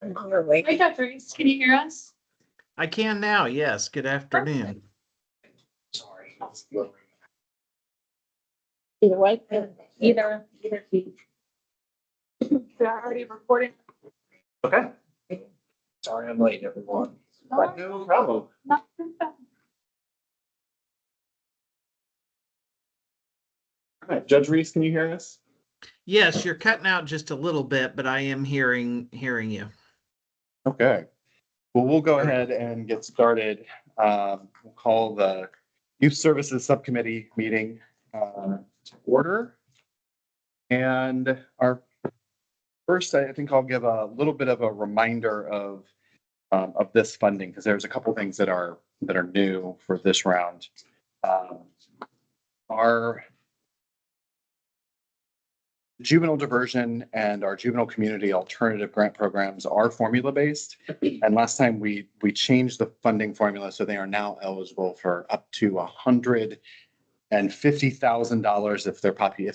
Hi, Trustees. Can you hear us? I can now, yes. Good afternoon. Sorry. Either way, either. They're already recording. Okay. Sorry I'm late, everyone. But no problem. Not too bad. All right, Judge Reese, can you hear us? Yes, you're cutting out just a little bit, but I am hearing you. Okay. Well, we'll go ahead and get started. We'll call the Youth Services Subcommittee meeting to order. And our first, I think I'll give a little bit of a reminder of this funding, because there's a couple things that are new for this round. Our juvenile diversion and our juvenile community alternative grant programs are formula based. And last time we changed the funding formula, so they are now eligible for up to $150,000 if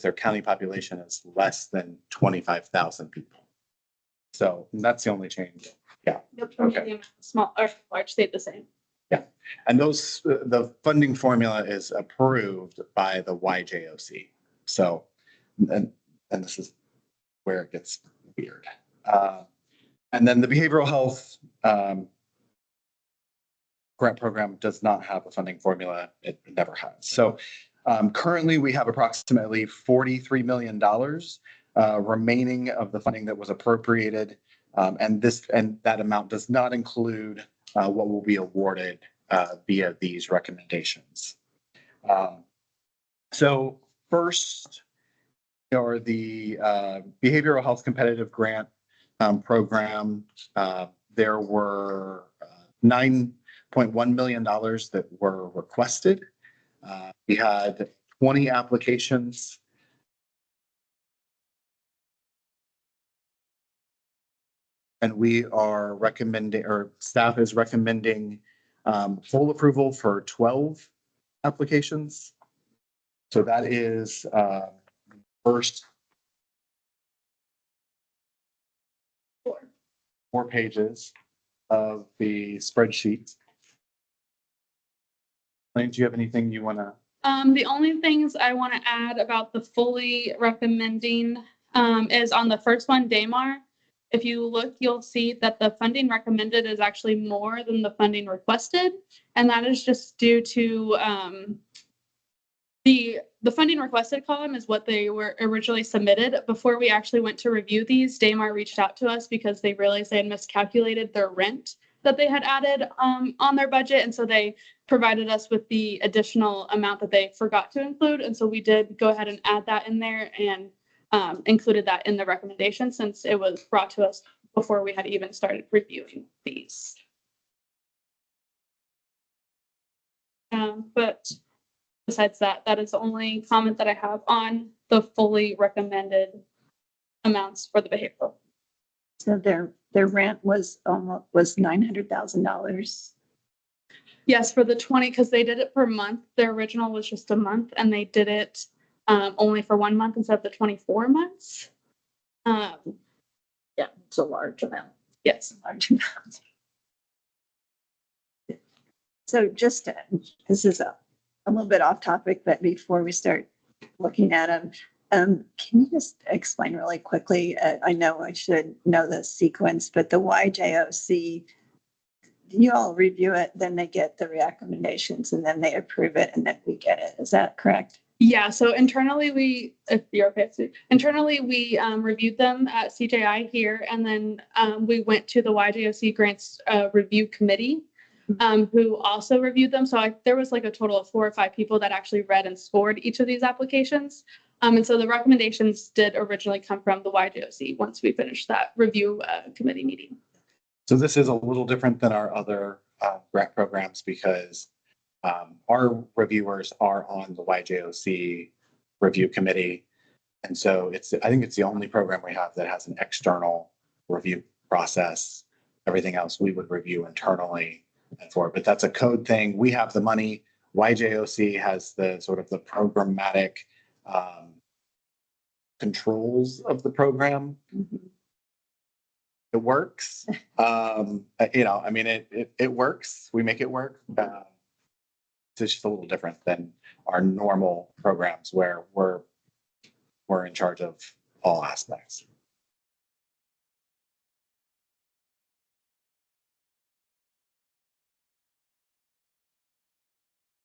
their county population is less than 25,000 people. So that's the only change. Yeah. Okay. Small or large stayed the same. Yeah. And the funding formula is approved by the YJOC. So, and this is where it gets weird. And then the behavioral health grant program does not have a funding formula. It never has. So currently we have approximately $43 million remaining of the funding that was appropriated. And that amount does not include what will be awarded via these recommendations. So first, or the behavioral health competitive grant program, there were $9.1 million that were requested. We had 20 applications. And we are recommending, or staff is recommending full approval for 12 applications. So that is first 4 pages of the spreadsheet. Lane, do you have anything you want to? The only things I want to add about the fully recommending is on the first one, Damar. If you look, you'll see that the funding recommended is actually more than the funding requested. And that is just due to the funding requested column is what they were originally submitted. Before we actually went to review these, Damar reached out to us because they realized they had miscalculated their rent that they had added on their budget. And so they provided us with the additional amount that they forgot to include. And so we did go ahead and add that in there and included that in the recommendation, since it was brought to us before we had even started reviewing these. But besides that, that is the only comment that I have on the fully recommended amounts for the behavioral. So their rent was $900,000. Yes, for the 20, because they did it per month. Their original was just a month, and they did it only for 1 month instead of the 24 months. Yeah, it's a large amount. Yes. Large amount. So just this is a little bit off topic, but before we start looking at them, can you just explain really quickly? I know I should know the sequence, but the YJOC, you all review it, then they get the recommendations, and then they approve it, and then we get it. Is that correct? Yeah, so internally if you're okay, internally we reviewed them at CJI here, and then we went to the YJOC Grants Review Committee, who also reviewed them. So there was like a total of 4 or 5 people that actually read and scored each of these applications. And so the recommendations did originally come from the YJOC once we finished that review committee meeting. So this is a little different than our other grant programs because our reviewers are on the YJOC review committee. And so I think it's the only program we have that has an external review process. Everything else we would review internally and for, but that's a code thing. We have the money. YJOC has the sort of the programmatic controls of the program. Mm-hmm. it works. I mean, it works. We make it work. It's just a little different than our normal programs where we're in charge of all aspects.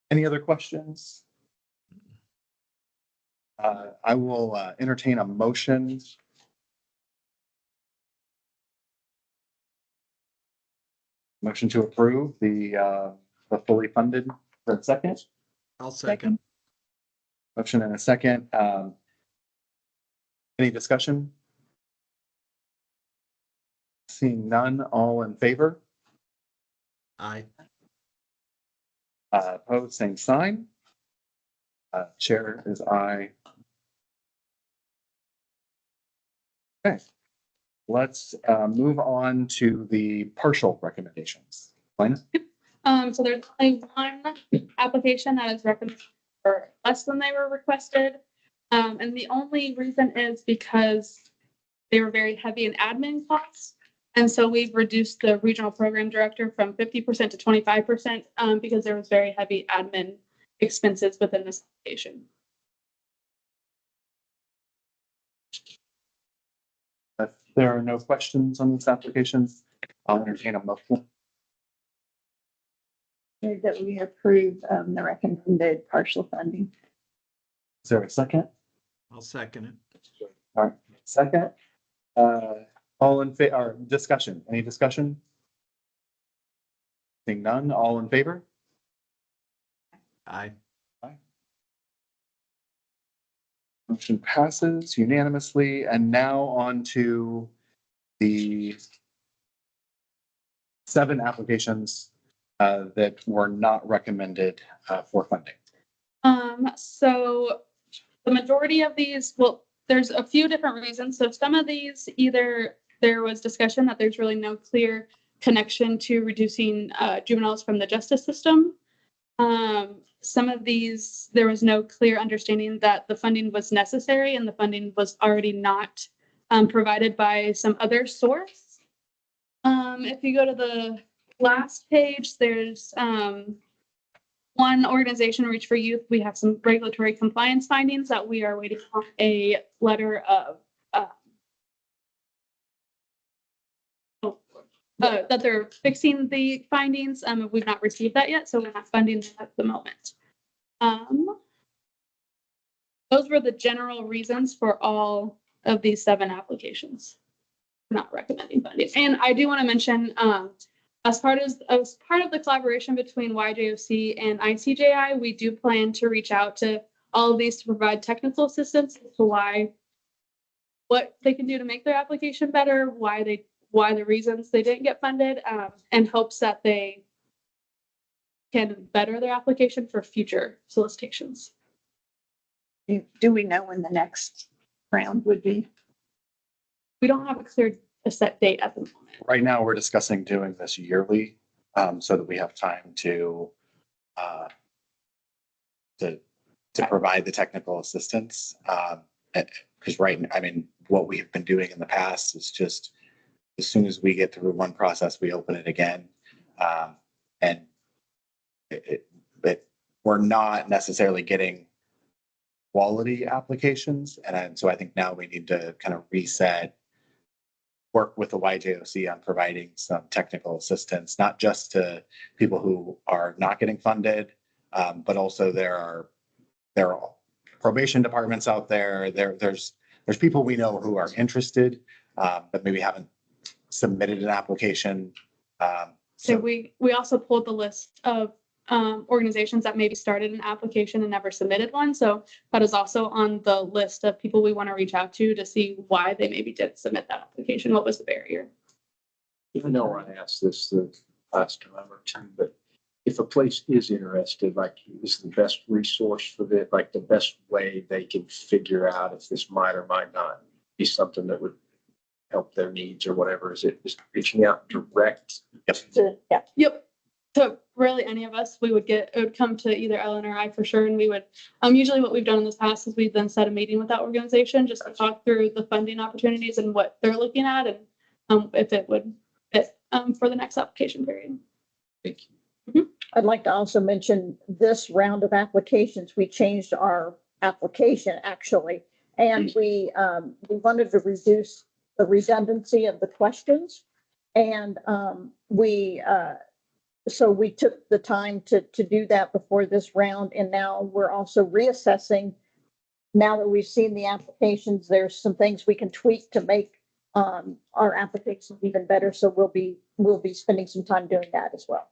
Any other questions? I will entertain a motion. Motion to approve the fully funded for a second. I'll second. Motion and a second. Any discussion? Seeing none, all in favor? Aye. Opposed, same sign. Chair is aye. Okay, let's move on to the partial recommendations. Lena? So there's only one application that is recommended for less than they were requested. And the only reason is because they were very heavy in admin costs. And so we've reduced the regional program director from 50% to 25% because there was very heavy admin expenses within this application. If there are no questions on this application, I'll entertain a motion. Move that we approve the recommended partial funding. Is there a second? I'll second it. All right, second. All in favor, or discussion, any discussion? Seeing none, all in favor? Aye. Motion passes unanimously, and now on to the 7 applications that were not recommended for funding. So the majority of these, well, there's a few different reasons. So some of these, either there was discussion that there's really no clear connection to reducing juveniles from the justice system. Some of these, there was no clear understanding that the funding was necessary and the funding was already not provided by some other source. If you go to the last page, there's one organization, Reach for Youth. We have some regulatory compliance findings that we are waiting on a letter of that they're fixing the findings. We've not received that yet, so we're not funding them at the moment. Those were the general reasons for all of these 7 applications. Not recommending funding. And I do want to mention, as part of the collaboration between YJOC and ICJI, we do plan to reach out to all of these to provide technical assistance as to what they can do to make their application better, why the reasons they didn't get funded, in hopes that they can better their application for future solicitations. Do we know when the next round would be? We don't have a set date at the moment. Right now, we're discussing doing this yearly, so that we have time to provide the technical assistance. Because what we have been doing in the past is just as soon as we get through one process, we open it again, and we're not necessarily getting quality applications, and so I think now we need to kind of work with the YJOC on providing some technical assistance, not just to people who are not getting funded, but also there are probation departments out there. There's people we know who are interested, but maybe haven't submitted an application. So we also pulled the list of organizations that maybe started an application and never submitted one. So that is also on the list of people we want to reach out to see why they maybe didn't submit that application. What was the barrier? Even though I asked this the last time or two, but if a place is interested, like, is the best resource for this, like the best way they can figure out if this might or might not be something that would help their needs or whatever, is it just reaching out direct? Yeah. Yep. So really any of us, it would come to either Ellen or I for sure. And we would, usually what we've done in this past is we've then set a meeting with that organization just to talk through the funding opportunities and what they're looking at. if it would fit, for the next application period. Thank you. I'd like to also mention this round of applications, we changed our application actually. And we wanted to reduce the redundancy of the questions. And so we took the time to do that before this round. And now we're also reassessing. Now that we've seen the applications, there's some things we can tweak to make our applications even better. So we'll be spending some time doing that as well.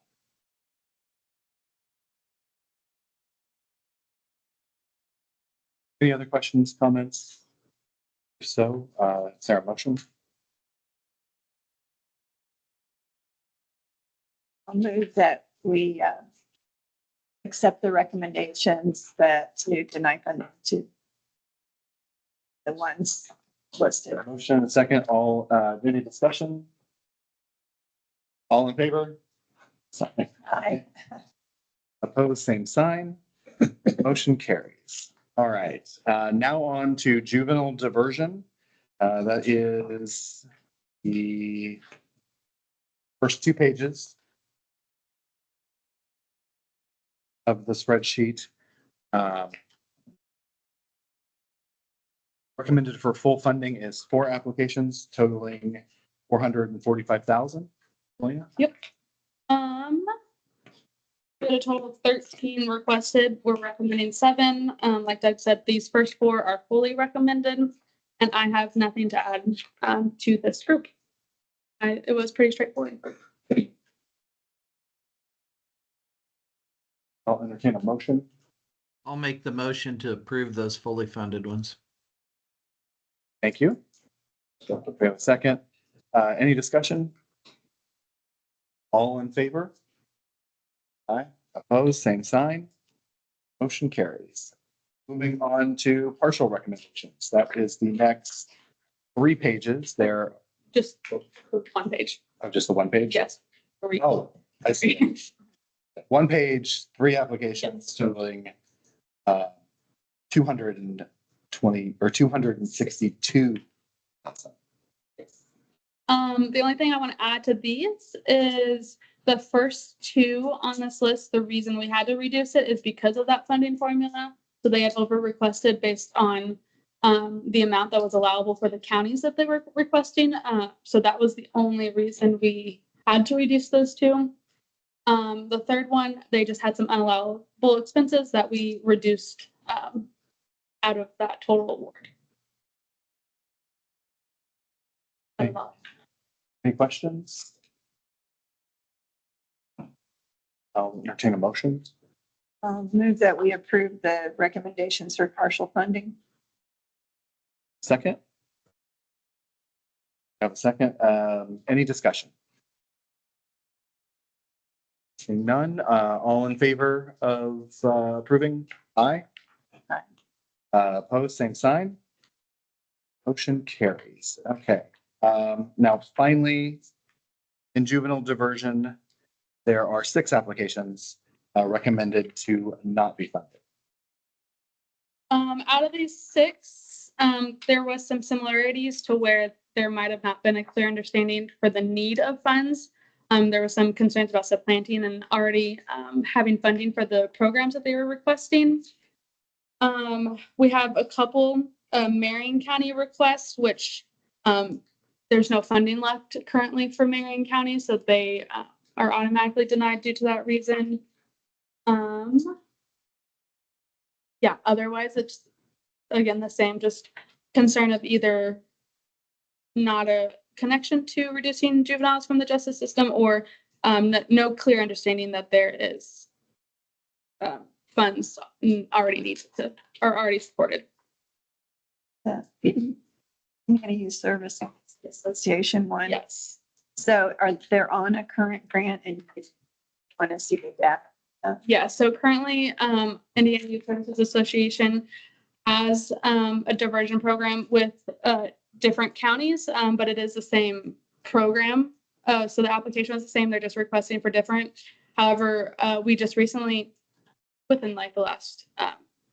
Any other questions, comments? If so, is there a motion? I'll move that we accept the recommendations that to deny funding to the ones listed. Motion and a second, all, any discussion? All in favor? Sorry. Aye. Opposed, same sign. Motion carries. All right, now on to juvenile diversion. That is the first 2 pages of the spreadsheet. Recommended for full funding is 4 applications totaling 445,000. Melina? Yep. We had a total of 13 requested. We're recommending 7. Like Doug said, these first 4 are fully recommended, and I have nothing to add to this group. It was pretty straightforward. I'll entertain a motion. I'll make the motion to approve those fully funded ones. Thank you. So we have a second. Any discussion? All in favor? Aye. Opposed, same sign. Motion carries. Moving on to partial recommendations. That is the next 3 pages. They're Just 1 page. just the 1 page? Yes. Oh, I see. 1 page, 3 applications totaling 220 or 262. The only thing I want to add to these is the first 2 on this list. The reason we had to reduce it is because of that funding formula. So they had over requested based on the amount that was allowable for the counties that they were requesting. So that was the only reason we had to reduce those 2. The third one, they just had some unallowable expenses that we reduced out of that total award. Okay. Any questions? I'll entertain a motion. I'll move that we approve the recommendations for partial funding. Second? Have a second. Any discussion? Seeing none, all in favor of approving? Aye. Aye. Opposed, same sign. Motion carries. Okay. Now finally, in juvenile diversion, there are 6 applications recommended to not be funded. Out of these 6, there was some similarities to where there might have not been a clear understanding for the need of funds. There was some concerns about supplanting and already having funding for the programs that they were requesting. We have a couple Marion County requests, which there's no funding left currently for Marion County, so they are automatically denied due to that reason. Yeah, otherwise it's again the same, just concern of either not a connection to reducing juveniles from the justice system or no clear understanding that there is funds already needed to or already supported. I'm going to use Service Association one. Yes. So they're on a current grant and you want to see that? Yeah, so currently Indiana Youth Services Association has a diversion program with different counties, but it is the same program. So the application is the same, they're just requesting for different. However, we just recently, within like the last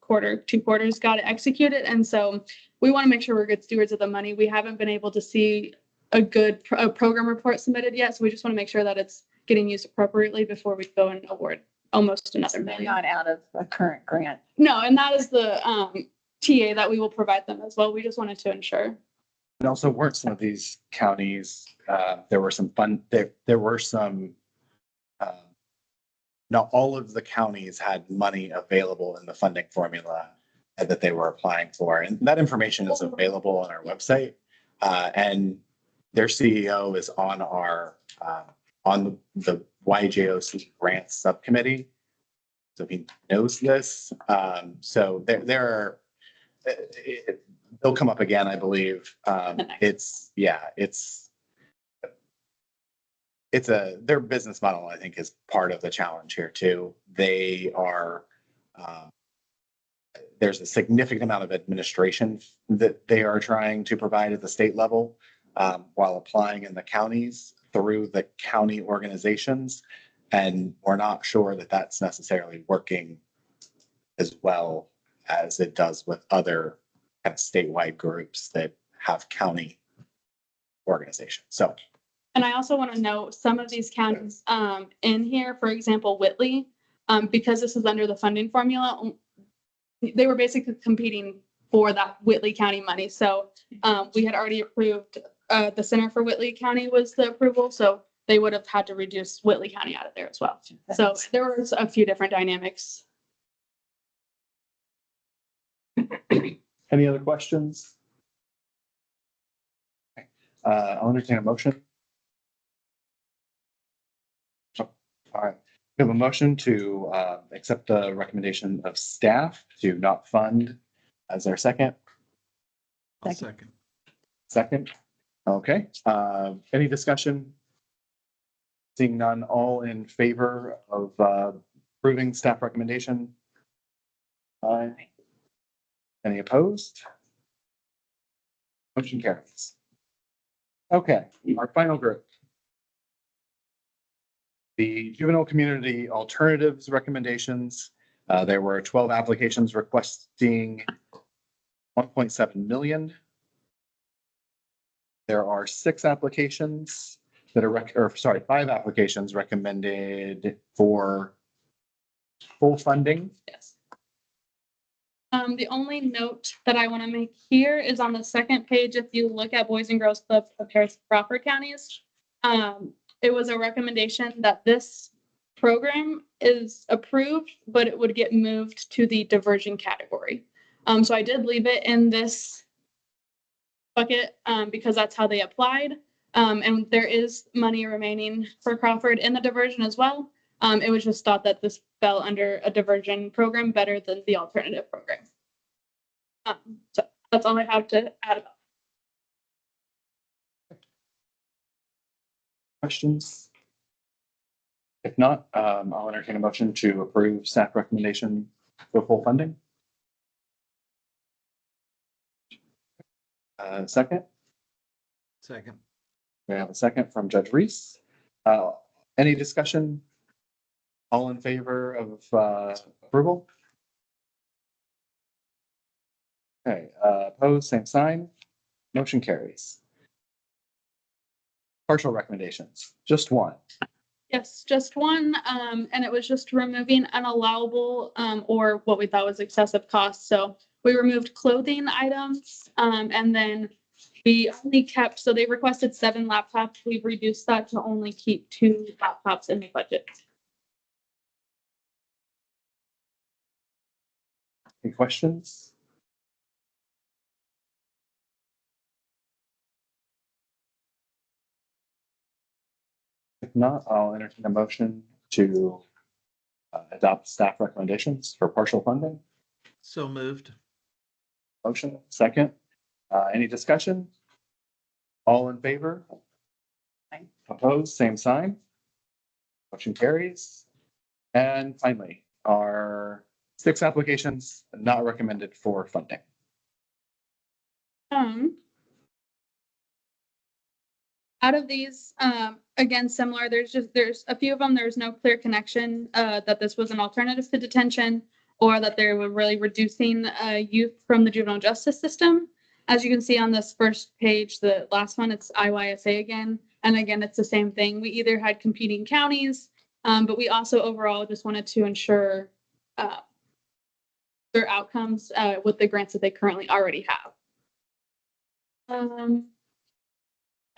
quarter, 2 quarters, got it executed. And so we want to make sure we're good stewards of the money. We haven't been able to see a good program report submitted yet. So we just want to make sure that it's getting used appropriately before we go and award almost another They're million. not out of a current grant. No, and that is the TA that we will provide them as well. We just wanted to ensure. And also weren't some of these counties, there were some there were some, not all of the counties had money available in the funding formula that they were applying for. And that information is available on our website. And their CEO is on our, on the YJOC grants subcommittee. So he knows this. So there are, they'll come up again, I believe. Their business model, I think, is part of the challenge here too. They are, there's a significant amount of administration that they are trying to provide at the state level, while applying in the counties through the county organizations. And we're not sure that that's necessarily working as well as it does with other kind of statewide groups that have county organizations. So. And I also want to note some of these counties in here, for example, Whitley, because this is under the funding formula, they were basically competing for that Whitley County money. So we had already approved, the Center for Whitley County was the approval. So they would have had to reduce Whitley County out of there as well. So there was a few different dynamics. Any other questions? Okay. I'll entertain a motion. All right, we have a motion to accept the recommendation of staff to not fund as their second. I'll second. Second, okay. Any discussion? Seeing none, all in favor of approving staff recommendation? Aye. Any opposed? Motion carries. Okay, our final group. The Juvenile Community Alternatives recommendations. There were 12 applications requesting 1.7 million. There are 6 applications that are 5 applications recommended for full funding. Yes. The only note that I want to make here is on the second page, if you look at Boys and Girls Club of Harris Crawford counties, it was a recommendation that this program is approved, but it would get moved to the diversion category. So I did leave it in this bucket because that's how they applied. And there is money remaining for Crawford in the diversion as well. It was just thought that this fell under a diversion program better than the alternative program. So that's all I have to add about. Questions? If not, I'll entertain a motion to approve staff recommendation for full funding. Second, Second. we have a second from Judge Reese. Any discussion? All in favor of approval? Okay, opposed, same sign. Motion carries. Partial recommendations, just one. Yes, just one, and it was just removing unallowable or what we thought was excessive costs. So we removed clothing items, and then we only kept, so they requested 7 laptops. We've reduced that to only keep 2 laptops in the budget. Any questions? If not, I'll entertain a motion to adopt staff recommendations for partial funding. So moved. Motion, second. Any discussion? All in favor? Aye. Opposed, same sign. Motion carries. And finally, our 6 applications not recommended for funding. Out of these, again, similar, there's a few of them, there's no clear connection that this was an alternative to detention or that they were really reducing youth from the juvenile justice system. As you can see on this first page, the last one, it's IYSA again. And again, it's the same thing. We either had competing counties, but we also overall just wanted to ensure their outcomes with the grants that they currently already have.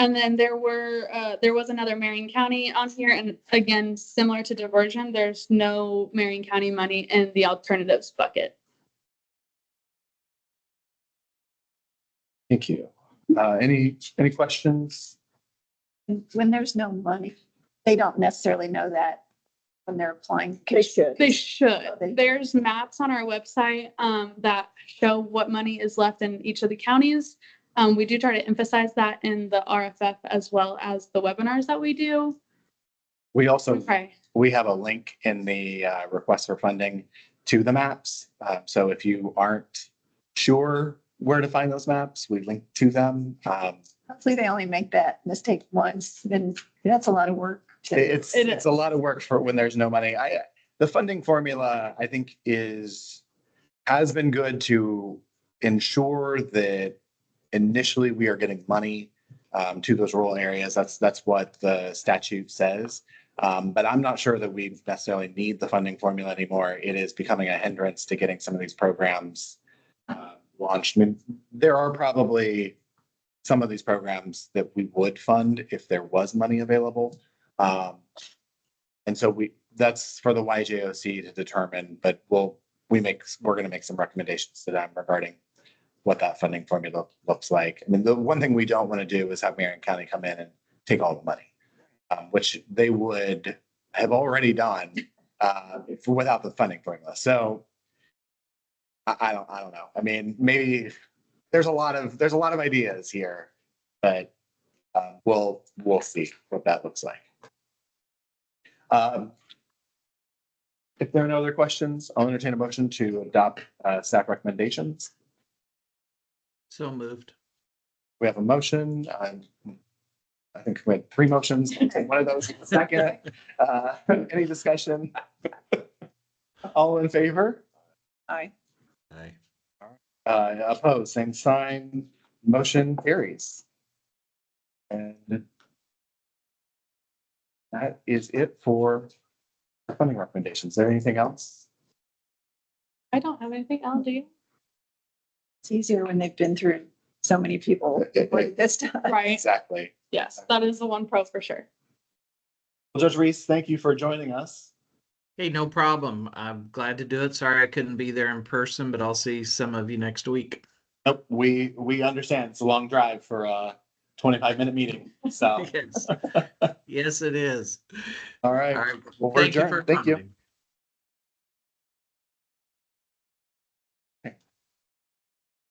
And then there was another Marion County on here, and again, similar to diversion, there's no Marion County money in the alternatives bucket. Thank you. Any questions? When there's no money, they don't necessarily know that when they're applying. They should. They should. They- There's maps on our website that show what money is left in each of the counties. We do try to emphasize that in the RFF as well as the webinars that we do. We also, Okay. we have a link in the request for funding to the maps. So if you aren't sure where to find those maps, we link to them. Hopefully they only make that mistake once, then that's a lot of work. It's It a lot of work for when there's no money. The funding formula, I think, has been good to ensure that initially we are getting money to those rural areas. That's what the statute says. But I'm not sure that we necessarily need the funding formula anymore. It is becoming a hindrance to getting some of these programs launched. I mean, there are probably some of these programs that we would fund if there was money available. And so that's for the YJOC to determine, but we're going to make some recommendations to them regarding what that funding formula looks like. I mean, the one thing we don't want to do is have Marion County come in and take all the money, which they would have already done without the funding formula. So I don't know. I mean, maybe there's a lot of ideas here, but we'll see what that looks like. If there are no other questions, I'll entertain a motion to adopt staff recommendations. So moved. We have a motion. I think we had 3 motions. I'll take one of those in a second. Any discussion? All in favor? Aye. Aye. Opposed, same sign. Motion carries. And that is it for funding recommendations. Is there anything else? I don't have anything. I'll do. It's easier when they've been through so many people like this time. Right. Exactly. Yes, that is the one pro for sure. Well, Judge Reese, thank you for joining us. Hey, no problem. I'm glad to do it. Sorry I couldn't be there in person, but I'll see some of you next week. Nope, we understand. It's a long drive for a 25-minute meeting. So, Yes. Yes, it is. all right. All right. Well, we're Thank you for adjourned. Thank you. coming.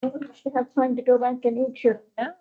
You should have time to go back and eat your No.